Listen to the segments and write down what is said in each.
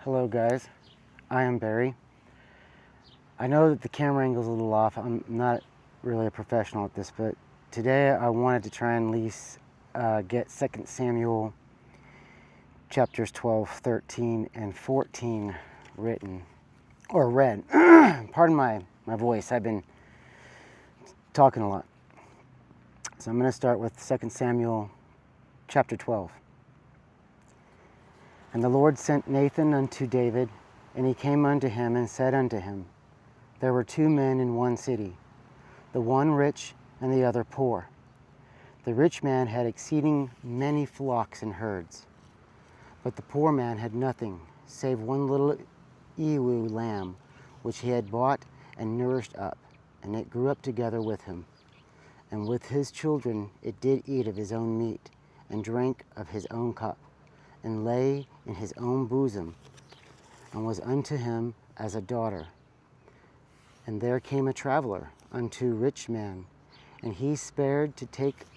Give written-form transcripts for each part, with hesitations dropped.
Hello guys, I am Barry. I know that the camera angle is a little off. I'm not really a professional at this, but today I wanted to try and at least get 2 Samuel chapters 12, 13, and 14 written, or read. Pardon my voice, I've been talking a lot. So I'm going to start with 2 Samuel chapter 12. And the Lord sent Nathan unto David, and he came unto him and said unto him, There were 2 men in one city, the one rich and the other poor. The rich man had exceeding many flocks and herds, but the poor man had nothing, save one little ewe lamb, which he had bought and nourished up, and it grew up together with him. And with his children it did eat of his own meat, and drank of his own cup, and lay in his own bosom, and was unto him as a daughter. And there came a traveler unto rich man, and he spared to take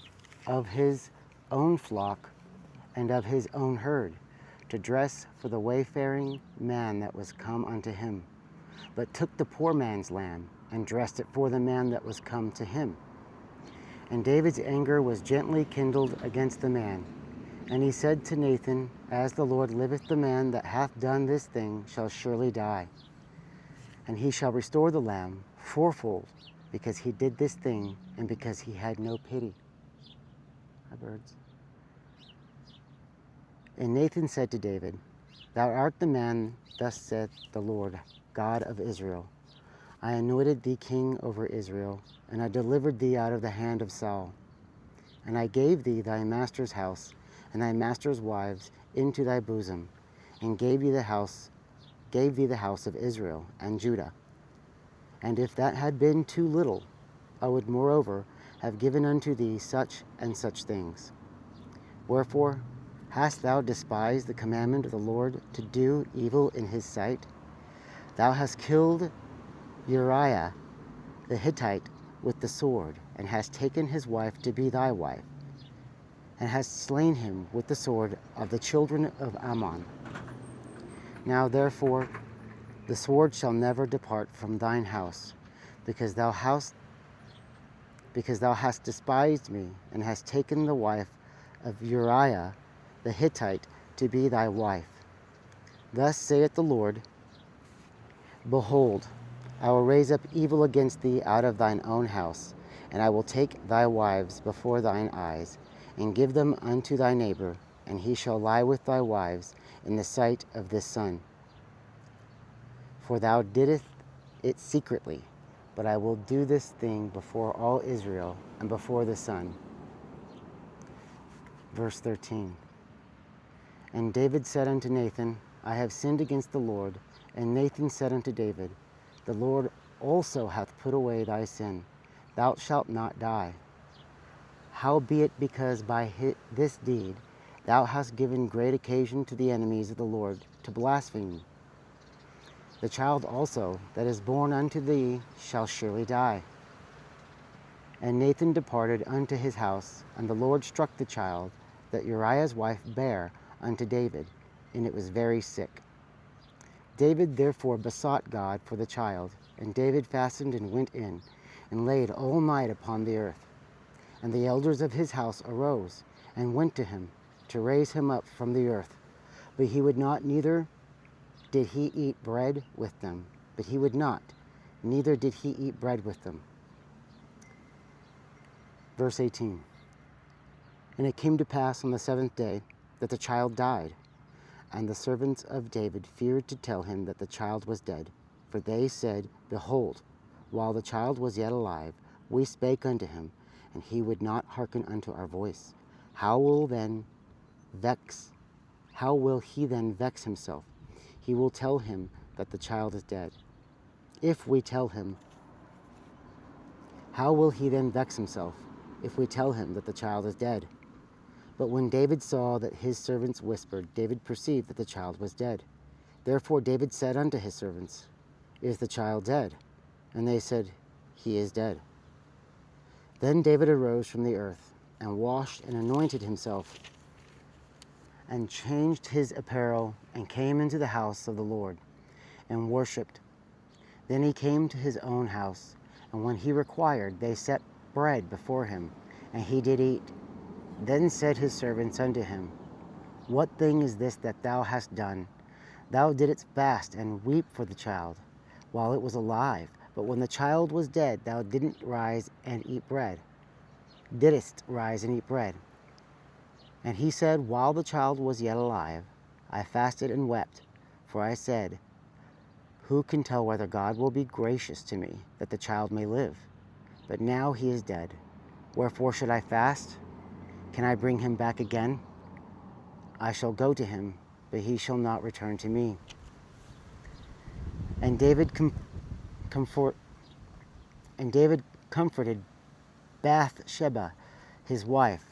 of his own flock and of his own herd, to dress for the wayfaring man that was come unto him, but took the poor man's lamb, and dressed it for the man that was come to him. And David's anger was gently kindled against the man. And he said to Nathan, As the Lord liveth, the man that hath done this thing shall surely die. And he shall restore the lamb fourfold, because he did this thing, and because he had no pity. Hi, birds. And Nathan said to David, Thou art the man, thus saith the Lord, God of Israel. I anointed thee king over Israel, and I delivered thee out of the hand of Saul. And I gave thee thy master's house, and thy master's wives into thy bosom, and gave thee the house of Israel and Judah. And if that had been too little, I would moreover have given unto thee such and such things. Wherefore hast thou despised the commandment of the Lord to do evil in his sight? Thou hast killed Uriah the Hittite with the sword, and hast taken his wife to be thy wife, and hast slain him with the sword of the children of Ammon. Now therefore the sword shall never depart from thine house, because thou hast despised me, and hast taken the wife of Uriah the Hittite to be thy wife. Thus saith the Lord, Behold, I will raise up evil against thee out of thine own house, and I will take thy wives before thine eyes, and give them unto thy neighbor, and he shall lie with thy wives in the sight of this sun. For thou didst it secretly, but I will do this thing before all Israel and before the sun. Verse 13. And David said unto Nathan, I have sinned against the Lord. And Nathan said unto David, The Lord also hath put away thy sin. Thou shalt not die. Howbeit, because by this deed thou hast given great occasion to the enemies of the Lord to blaspheme. The child also that is born unto thee shall surely die. And Nathan departed unto his house, and the Lord struck the child that Uriah's wife bare unto David, and it was very sick. David therefore besought God for the child, and David fastened and went in, and laid all night upon the earth. And the elders of his house arose, and went to him, to raise him up from the earth. But he would not, neither did he eat bread with them. But he would not, neither did he eat bread with them. Verse 18. And it came to pass on the 7th day that the child died. And the servants of David feared to tell him that the child was dead. For they said, Behold, while the child was yet alive, we spake unto him, and he would not hearken unto our voice. How will he then vex himself? He will tell him that the child is dead. If we tell him, how will he then vex himself, if we tell him that the child is dead? But when David saw that his servants whispered, David perceived that the child was dead. Therefore David said unto his servants, Is the child dead? And they said, He is dead. Then David arose from the earth, and washed and anointed himself, and changed his apparel, and came into the house of the Lord, and worshipped. Then he came to his own house, and when he required, they set bread before him, and he did eat. Then said his servants unto him, What thing is this that thou hast done? Thou didst fast and weep for the child, while it was alive. But when the child was dead, thou didst rise and eat bread. And he said, While the child was yet alive, I fasted and wept, for I said, Who can tell whether God will be gracious to me, that the child may live? But now he is dead. Wherefore should I fast? Can I bring him back again? I shall go to him, but he shall not return to me. And David comforted Bathsheba, his wife,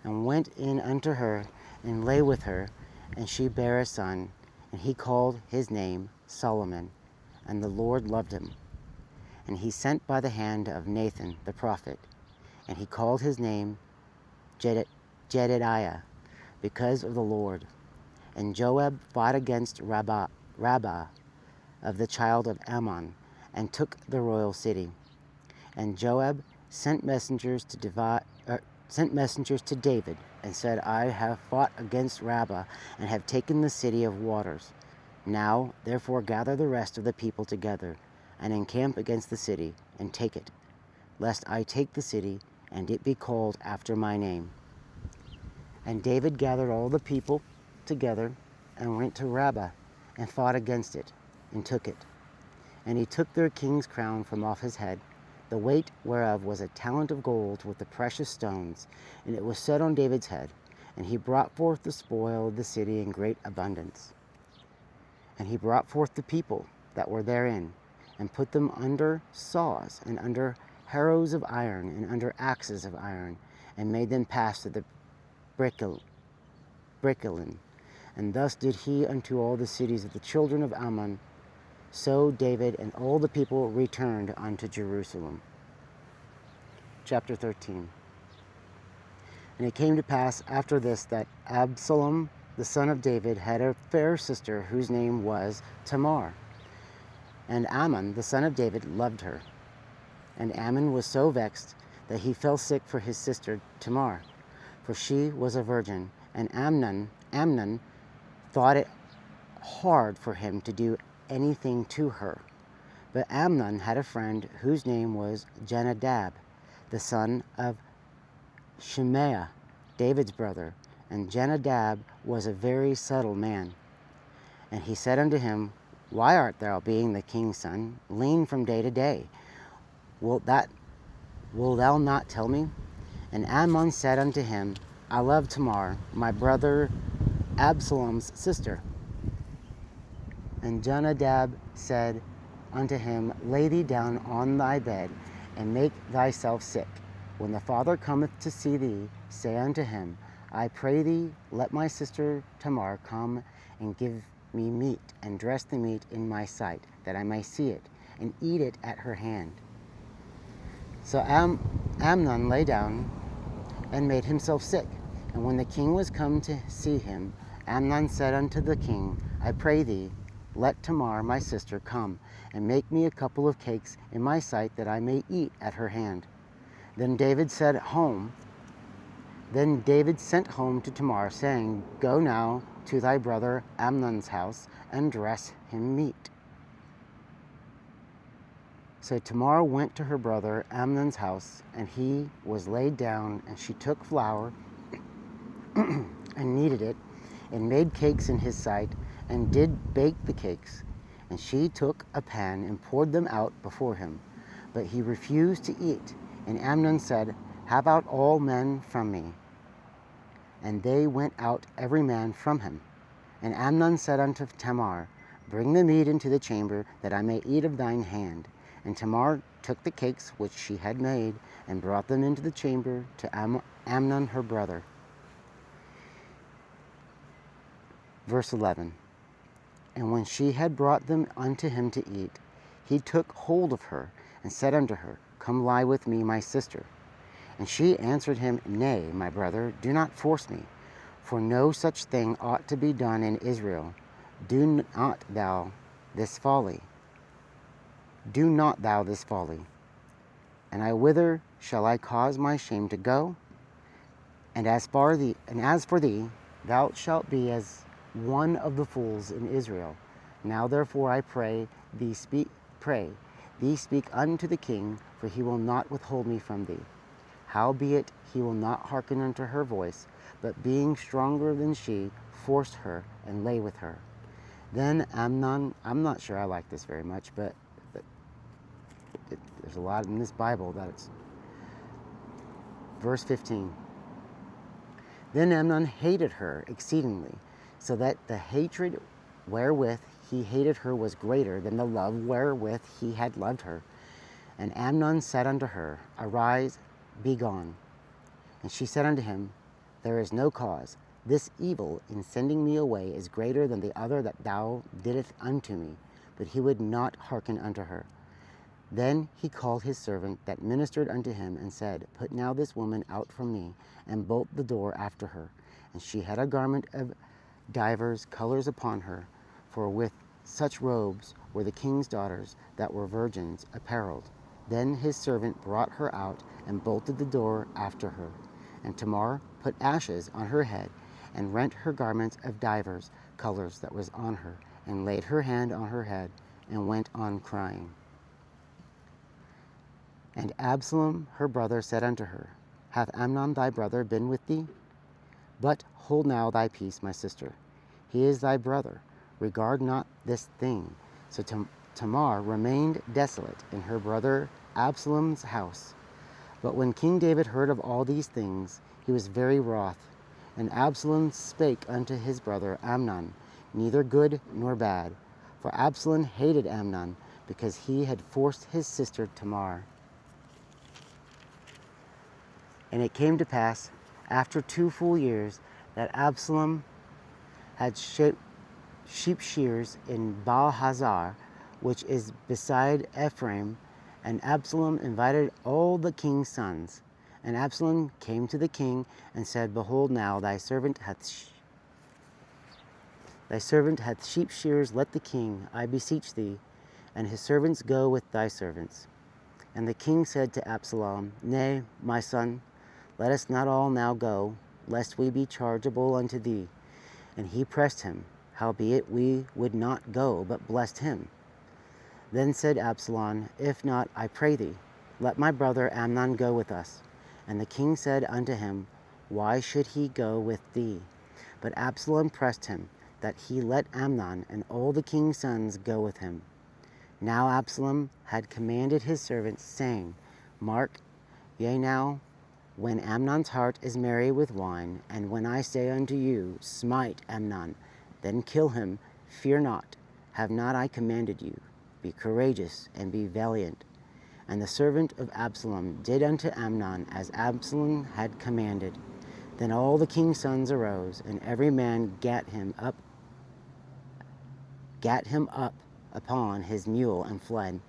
and went in unto her, and lay with her, and she bare a son, and he called his name Solomon, and the Lord loved him. And he sent by the hand of Nathan the prophet, and he called his name Jedidiah, because of the Lord. And Joab fought against Rabbah of the child of Ammon, and took the royal city. And Joab sent messengers to David, and said, I have fought against Rabbah, and have taken the city of waters. Now, therefore, gather the rest of the people together, and encamp against the city, and take it, lest I take the city, and it be called after my name. And David gathered all the people together, and went to Rabbah, and fought against it, and took it. And he took their king's crown from off his head, the weight whereof was a talent of gold with the precious stones, and it was set on David's head. And he brought forth the spoil of the city in great abundance. And he brought forth the people that were therein, and put them under saws, and under harrows of iron, and under axes of iron, and made them pass to the Bricklin. And thus did he unto all the cities of the children of Ammon. So David and all the people returned unto Jerusalem. Chapter 13. And it came to pass after this that Absalom, the son of David, had a fair sister whose name was Tamar. And Amnon, the son of David, loved her. And Amnon was so vexed that he fell sick for his sister Tamar, for she was a virgin. And Amnon thought it hard for him to do anything to her. But Amnon had a friend whose name was Jonadab, the son of Shimea, David's brother. And Jonadab was a very subtle man. And he said unto him, Why art thou, being the king's son, lean from day to day? Wilt thou not tell me? And Amnon said unto him, I love Tamar, my brother Absalom's sister. And Jonadab said unto him, Lay thee down on thy bed, and make thyself sick. When the father cometh to see thee, say unto him, I pray thee, let my sister Tamar come and give me meat, and dress the meat in my sight, that I may see it, and eat it at her hand. So Amnon lay down and made himself sick. And when the king was come to see him, Amnon said unto the king, I pray thee, let Tamar my sister come, and make me a couple of cakes in my sight, that I may eat at her hand. Then David sent home to Tamar, saying, Go now to thy brother Amnon's house, and dress him meat. So Tamar went to her brother Amnon's house, and he was laid down, and she took flour and kneaded it, and made cakes in his sight, and did bake the cakes. And she took a pan and poured them out before him. But he refused to eat. And Amnon said, Have out all men from me. And they went out every man from him. And Amnon said unto Tamar, Bring the meat into the chamber, that I may eat of thine hand. And Tamar took the cakes which she had made, and brought them into the chamber to Amnon her brother. Verse 11. And when she had brought them unto him to eat, he took hold of her, and said unto her, Come lie with me, my sister. And she answered him, Nay, my brother, do not force me. for no such thing ought to be done in Israel. Do not thou this folly. Do not thou this folly. And whither shall I cause my shame to go? And as for thee, thou shalt be as one of the fools in Israel. Now therefore I pray thee speak unto the king, for he will not withhold me from thee. Howbeit he will not hearken unto her voice, but being stronger than she, forced her and lay with her. Then Amnon, I'm not sure I like this very much, but there's a lot in this Bible that it's. Verse 15. Then Amnon hated her exceedingly, so that the hatred wherewith he hated her was greater than the love wherewith he had loved her. And Amnon said unto her, Arise, be gone. And she said unto him, There is no cause. This evil in sending me away is greater than the other that thou didst unto me. But he would not hearken unto her. Then he called his servant that ministered unto him, and said, Put now this woman out from me, and bolt the door after her. And she had a garment of divers colors upon her, for with such robes were the king's daughters that were virgins apparelled. Then his servant brought her out, and bolted the door after her. And Tamar put ashes on her head, and rent her garments of divers colors that was on her, and laid her hand on her head, and went on crying. And Absalom her brother said unto her, Hath Amnon thy brother been with thee? But hold now thy peace, my sister. He is thy brother. Regard not this thing. So Tamar remained desolate in her brother Absalom's house. But when King David heard of all these things, he was very wroth. And Absalom spake unto his brother Amnon, neither good nor bad. For Absalom hated Amnon, because he had forced his sister Tamar. And it came to pass, after 2 full years, that Absalom had sheep shears in Baal-hazar, which is beside Ephraim. And Absalom invited all the king's sons. And Absalom came to the king and said, Behold, now thy servant hath sheep shears. Let the king, I beseech thee, and his servants go with thy servants. And the king said to Absalom, Nay, my son, let us not all now go, lest we be chargeable unto thee. And he pressed him, howbeit we would not go, but blessed him. Then said Absalom, If not, I pray thee, let my brother Amnon go with us. And the king said unto him, Why should he go with thee? But Absalom pressed him, that he let Amnon and all the king's sons go with him. Now Absalom had commanded his servants, saying, Mark, yea now, when Amnon's heart is merry with wine, and when I say unto you, Smite Amnon, then kill him, fear not, have not I commanded you? Be courageous and be valiant. And the servant of Absalom did unto Amnon as Absalom had commanded. Then all the king's sons arose, and every man gat him up upon his mule, and fled.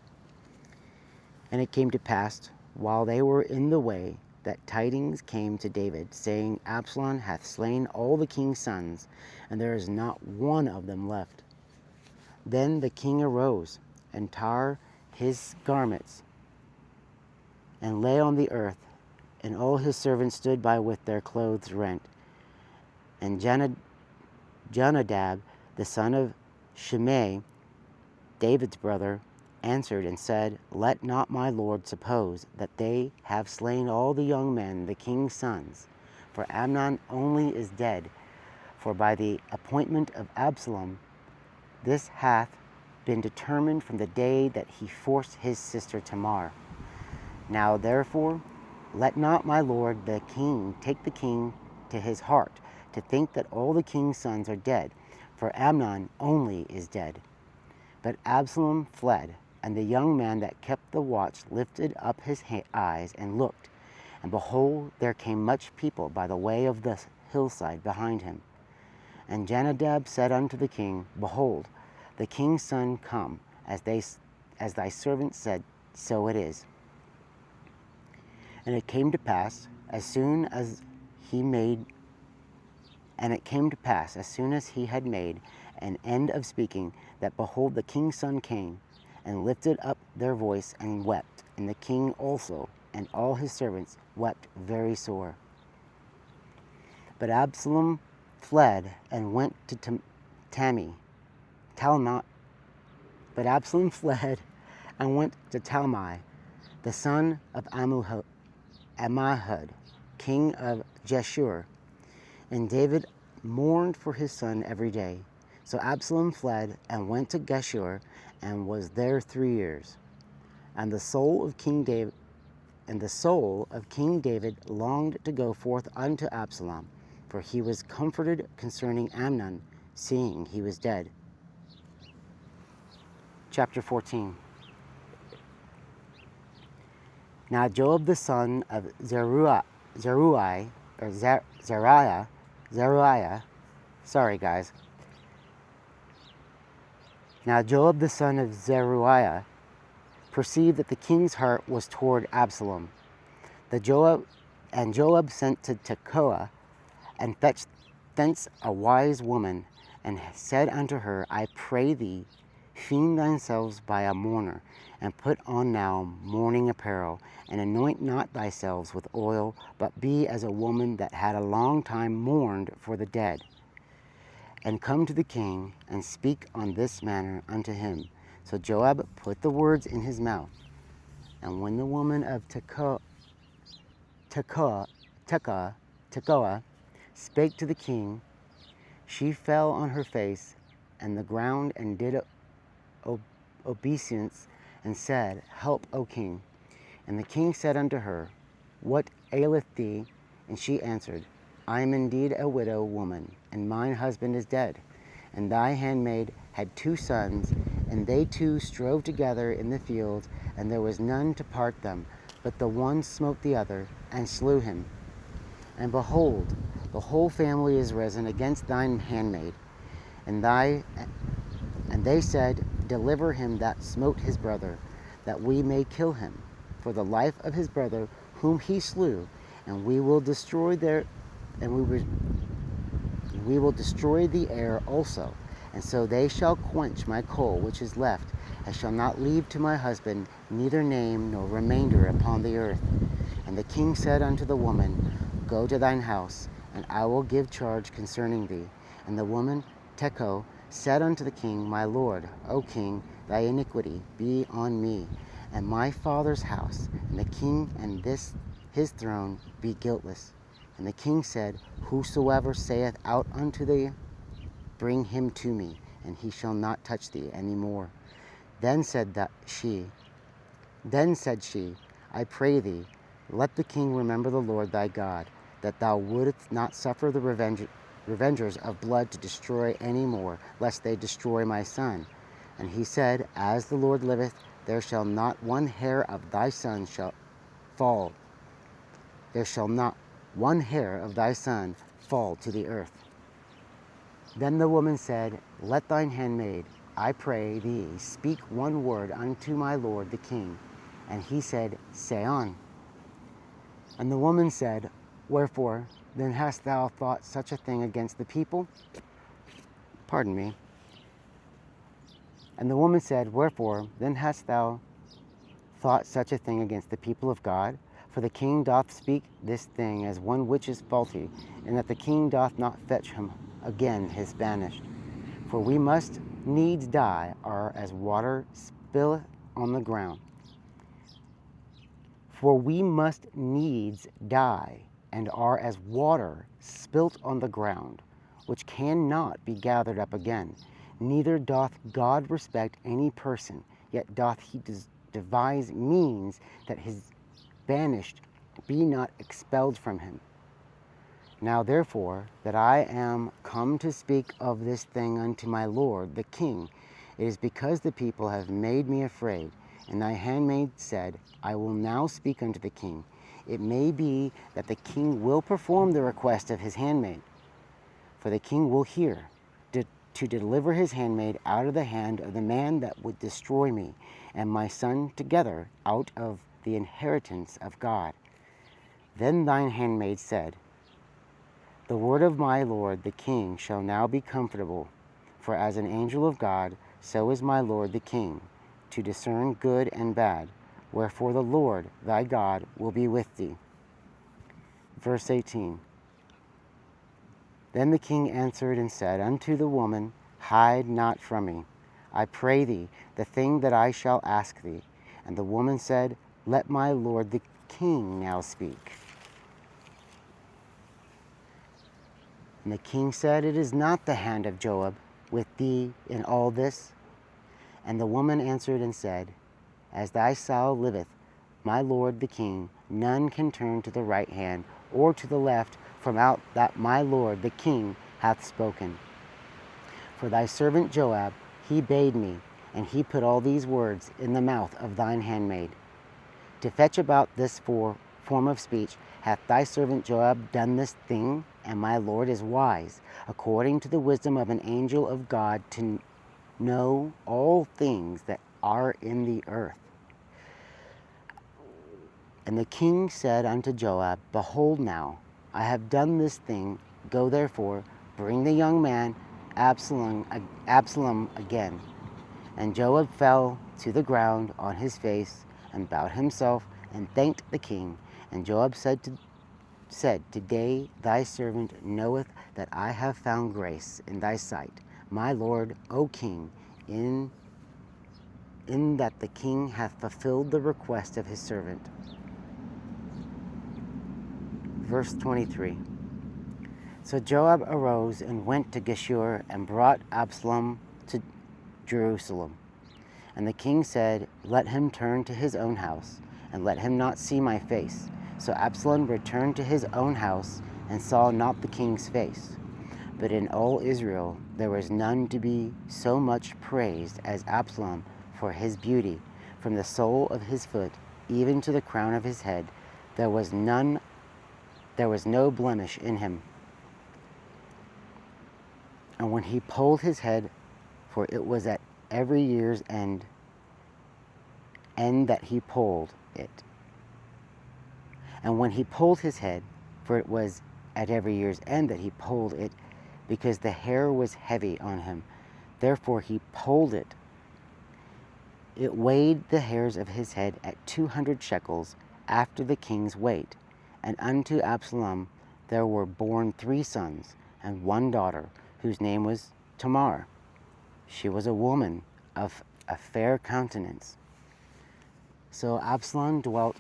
And it came to pass, while they were in the way, that tidings came to David, saying, Absalom hath slain all the king's sons, and there is not one of them left. Then the king arose, and tore his garments, and lay on the earth, and all his servants stood by with their clothes rent. And Jonadab, the son of Shimei, David's brother, answered and said, Let not my lord suppose that they have slain all the young men, the king's sons, for Amnon only is dead. For by the appointment of Absalom, this hath been determined from the day that he forced his sister Tamar. Now therefore, let not my lord the king take the king to his heart, to think that all the king's sons are dead, for Amnon only is dead. But Absalom fled, and the young man that kept the watch lifted up his eyes and looked, and behold, there came much people by the way of the hillside behind him. And Jonadab said unto the king, Behold, the king's son come, as thy servant said, so it is. And it came to pass, as soon as he made And it came to pass, as soon as he had made an end of speaking, that behold, the king's son came, and lifted up their voice and wept. And the king also and all his servants wept very sore. But Absalom fled and went to Talmai. But Absalom fled and went to Talmai, the son of Ammihud, king of Geshur. And David mourned for his son every day. So Absalom fled and went to Geshur and was there 3 years. And the soul of King David longed to go forth unto Absalom, for he was comforted concerning Amnon, seeing he was dead. Chapter 14. Now Joab the son of Zeruiah, sorry guys. Now Joab the son of Zeruiah perceived that the king's heart was toward Absalom. Joab sent to Tekoa and fetched thence a wise woman, and said unto her, I pray thee, feign thyself by a mourner, and put on now mourning apparel, and anoint not thyself with oil, but be as a woman that had a long time mourned for the dead. And come to the king, and speak on this manner unto him. So Joab put the words in his mouth. And when the woman of Tekoa spake to the king, she fell on her face and the ground, and did obeisance, and said, Help, O king. And the king said unto her, What aileth thee? And she answered, I am indeed a widow woman, and mine husband is dead. And thy handmaid had 2 sons, and they 2 strove together in the field, and there was none to part them, but the one smote the other, and slew him. And behold, the whole family is risen against thine handmaid, and they said, Deliver him that smote his brother, that we may kill him, for the life of his brother whom he slew, and we will destroy the heir also. And so they shall quench my coal which is left. I shall not leave to my husband neither name nor remainder upon the earth. And the king said unto the woman, Go to thine house, and I will give charge concerning thee. And the woman Tekoa said unto the king, My lord, O king, thy iniquity be on me, and my father's house, and the king and his throne be guiltless. And the king said, Whosoever saith out unto thee, Bring him to me, and he shall not touch thee any more. Then said she, I pray thee, let the king remember the Lord thy God, that thou wouldest not suffer the revengers of blood to destroy any more, lest they destroy my son. And he said, As the Lord liveth, there shall not one hair of thy son fall. There shall not one hair of thy son fall to the earth. Then the woman said, Let thine handmaid, I pray thee, speak one word unto my lord the king. And he said, Say on. And the woman said, Wherefore then hast thou thought such a thing against the people? Pardon me. And the woman said, Wherefore then hast thou thought such a thing against the people of God? For the king doth speak this thing as one which is faulty, and that the king doth not fetch him again his banished. For we must needs die, or as water spilleth on the ground. For we must needs die, and are as water spilt on the ground, which cannot be gathered up again. Neither doth God respect any person, yet doth he devise means that his banished be not expelled from him. Now therefore, that I am come to speak of this thing unto my lord the king, it is because the people have made me afraid. And thy handmaid said, I will now speak unto the king. It may be that the king will perform the request of his handmaid. For the king will hear, to deliver his handmaid out of the hand of the man that would destroy me and my son together out of the inheritance of God. Then thine handmaid said, The word of my lord the king shall now be comfortable, for as an angel of God, so is my lord the king, to discern good and bad. Wherefore the Lord thy God will be with thee. Verse 18. Then the king answered and said unto the woman, Hide not from me, I pray thee, the thing that I shall ask thee. And the woman said, Let my lord the king now speak. And the king said, It is not the hand of Joab with thee in all this. And the woman answered and said, As thy soul liveth, my lord the king, none can turn to the right hand or to the left from out that my lord the king hath spoken. For thy servant Joab, he bade me, and he put all these words in the mouth of thine handmaid. To fetch about this form of speech hath thy servant Joab done this thing, and my lord is wise, according to the wisdom of an angel of God, to know all things that are in the earth. And the king said unto Joab, Behold now, I have done this thing. Go therefore, bring the young man Absalom again. And Joab fell to the ground on his face, and bowed himself, and thanked the king. And Joab said, Today thy servant knoweth that I have found grace in thy sight, my lord, O king, in that the king hath fulfilled the request of his servant. Verse 23. So Joab arose and went to Geshur and brought Absalom to Jerusalem. And the king said, Let him turn to his own house, and let him not see my face. So Absalom returned to his own house, and saw not the king's face. But in all Israel there was none to be so much praised as Absalom for his beauty. From the sole of his foot even to the crown of his head, there was no blemish in him. And when he polled his head, for it was at every year's end that he polled it. And when he polled his head, for it was at every year's end that he polled it, because the hair was heavy on him, therefore he polled it. It weighed the hairs of his head at 200 shekels after the king's weight. And unto Absalom there were born 3 sons and 1 daughter, whose name was Tamar. She was a woman of a fair countenance. So Absalom dwelt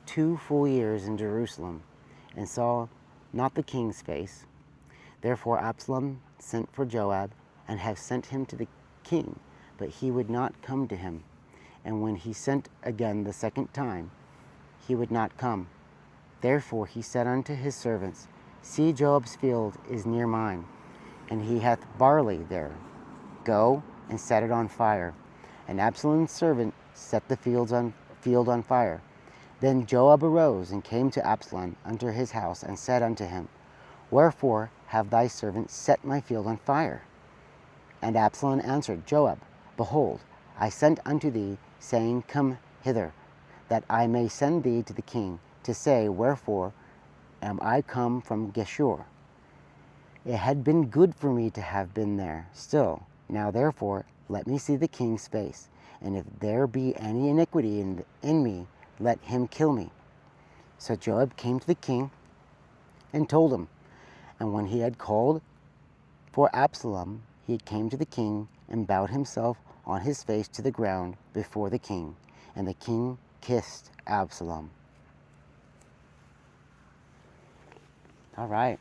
2 full years in Jerusalem, and saw not the king's face. Therefore Absalom sent for Joab, and have sent him to the king, but he would not come to him. And when he sent again the second time, he would not come. Therefore he said unto his servants, See, Joab's field is near mine, and he hath barley there. Go and set it on fire. And Absalom's servant set the field on fire. Then Joab arose and came to Absalom unto his house, and said unto him, Wherefore have thy servant set my field on fire? And Absalom answered Joab, Behold, I sent unto thee, saying, Come hither, that I may send thee to the king, to say, Wherefore am I come from Geshur? It had been good for me to have been there still. Now therefore let me see the king's face, and if there be any iniquity in me, let him kill me. So Joab came to the king and told him. And when he had called for Absalom, he came to the king and bowed himself on his face to the ground before the king. And the king kissed Absalom. All right.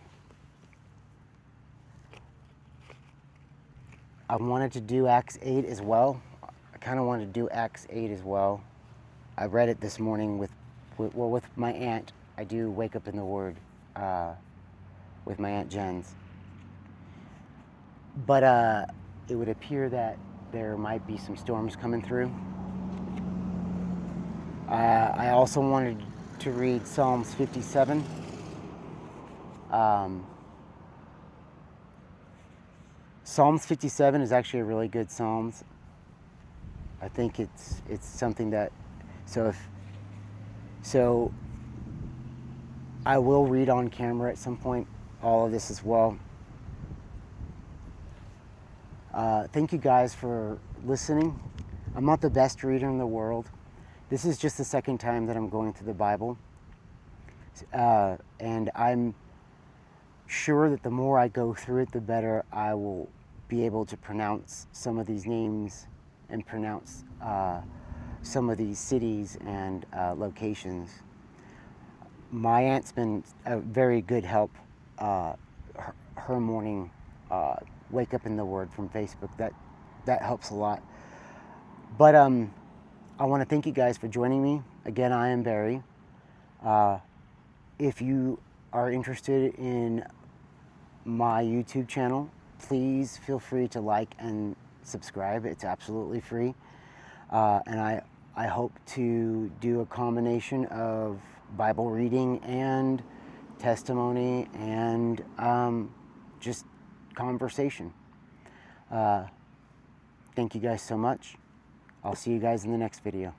I wanted to do Acts 8 as well. I kind of wanted to do Acts 8 as well. I read it this morning with my aunt. I do wake up in the Word with my Aunt Jen's. But it would appear that there might be some storms coming through. I also wanted to read Psalms 57. Psalms 57 is actually a really good Psalms. I think it's something that, so I will read on camera at some point all of this as well. Thank you guys for listening. I'm not the best reader in the world. This is just the second time that I'm going through the Bible. And I'm sure that the more I go through it, the better I will be able to pronounce some of these names and pronounce some of these cities and locations. My aunt's been a very good help. Her morning Wake Up in the Word from Facebook, that helps a lot. But I want to thank you guys for joining me. Again, I am Barry. If you are interested in my YouTube channel, please feel free to like and subscribe. It's absolutely free. And I hope to do a combination of Bible reading and testimony and just conversation. Thank you guys so much. I'll see you guys in the next video.